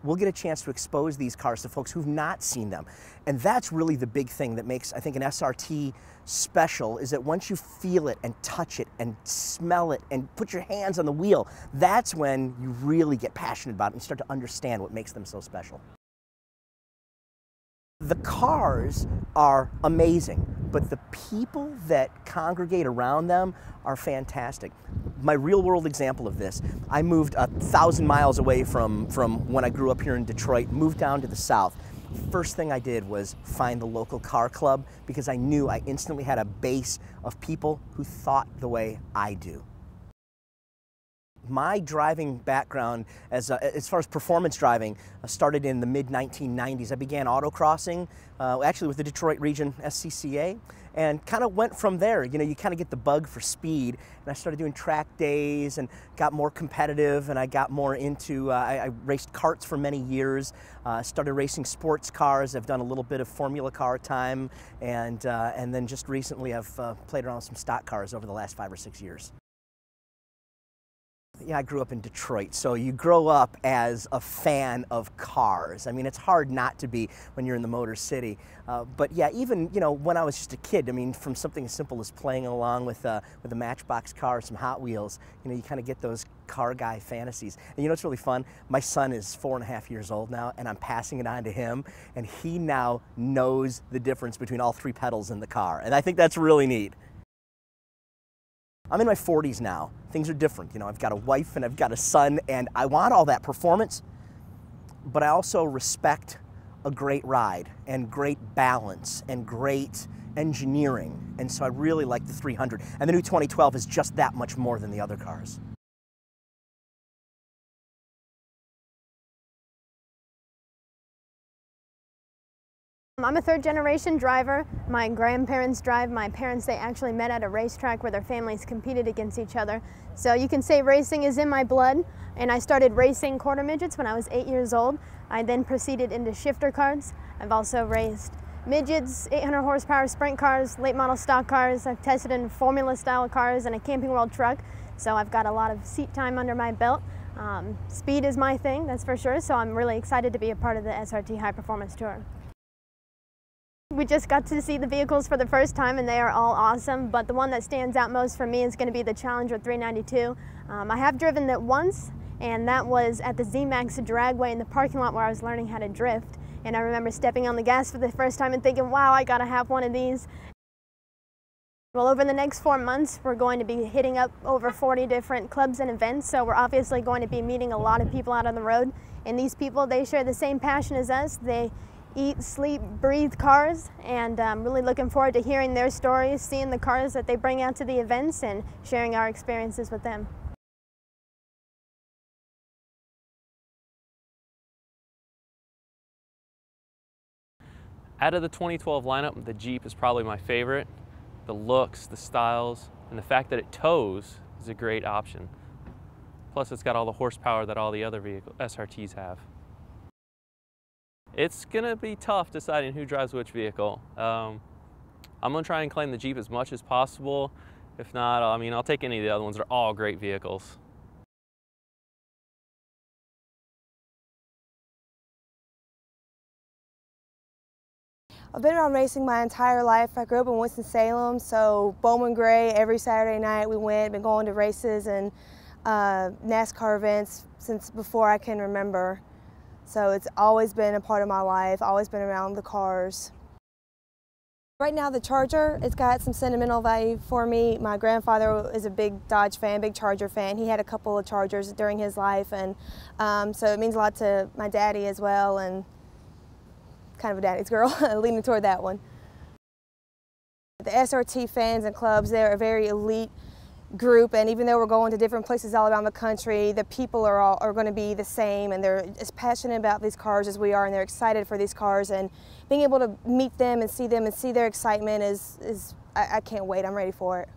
we'll get a chance to expose these cars to folks who've not seen them. And that's really the big thing that makes, I think, an SRT special, is that once you feel it and touch it and smell it and put your hands on the wheel, that's when you really get passionate about it and start to understand what makes them so special. The cars are amazing, but the people that congregate around them are fantastic. My real-world example of this, I moved 1,000 miles away from when I grew up here in Detroit, moved down to the south. First thing I did was find the local car club, because I knew I instantly had a base of people who thought the way I do. My driving background, as far as performance driving, started in the mid-1990s. I began autocrossing, actually with the Detroit region SCCA, and kind of went from there. You know, you kind of get the bug for speed, and I started doing track days and got more competitive, and I got more into, I raced karts for many years, started racing sports cars. I've done a little bit of Formula car time, and then just recently I've played around with some stock cars over the last 5 or 6 years. Yeah, I grew up in Detroit, so you grow up as a fan of cars. I mean, it's hard not to be when you're in the Motor City. But yeah, even, you know, when I was just a kid, I mean, from something as simple as playing along with a Matchbox car, some Hot Wheels, you know, you kind of get those car guy fantasies. And you know what's really fun? My son is 4.5 years old now, and I'm passing it on to him, and he now knows the difference between all 3 pedals in the car. And I think that's really neat. I'm in my 40s now. Things are different. You know, I've got a wife and I've got a son, and I want all that performance, but I also respect a great ride and great balance and great engineering. And so I really like the 300. And the new 2012 is just that much more than the other cars. I'm a third-generation driver. My grandparents drive. My parents, they actually met at a racetrack where their families competed against each other. So you can say racing is in my blood, and I started racing quarter midgets when I was 8 years old. I then proceeded into shifter cars. I've also raced midgets, 800 horsepower sprint cars, late model stock cars. I've tested in Formula style cars and a Camping World truck, so I've got a lot of seat time under my belt. Speed is my thing, that's for sure, so I'm really excited to be a part of the SRT High Performance Tour. We just got to see the vehicles for the first time, and they are all awesome, but the one that stands out most for me is going to be the Challenger 392. I have driven it once, and that was at the Z-Max Dragway in the parking lot where I was learning how to drift. And I remember stepping on the gas for the first time and thinking, wow, I gotta have one of these. Well, over the next 4 months, we're going to be hitting up over 40 different clubs and events, so we're obviously going to be meeting a lot of people out on the road. And these people, they share the same passion as us. They eat, sleep, breathe cars, and I'm really looking forward to hearing their stories, seeing the cars that they bring out to the events, and sharing our experiences with them. Out of the 2012 lineup, the Jeep is probably my favorite. The looks, the styles, and the fact that it tows is a great option. Plus, it's got all the horsepower that all the other SRTs have. It's gonna be tough deciding who drives which vehicle. I'm gonna try and claim the Jeep as much as possible. If not, I mean, I'll take any of the other ones. They're all great vehicles. I've been around racing my entire life. I grew up in Winston-Salem, so Bowman Gray, every Saturday night we went, been going to races and NASCAR events since before I can remember. So it's always been a part of my life, always been around the cars. Right now the Charger, it's got some sentimental value for me. My grandfather is a big Dodge fan, big Charger fan. He had a couple of Chargers during his life, and so it means a lot to my daddy as well, and kind of a daddy's girl, leaning toward that one. The SRT fans and clubs, they're a very elite group, and even though we're going to different places all around the country, the people are going to be the same, and they're as passionate about these cars as we are, and they're excited for these cars, and being able to meet them and see their excitement is I can't wait. I'm ready for it.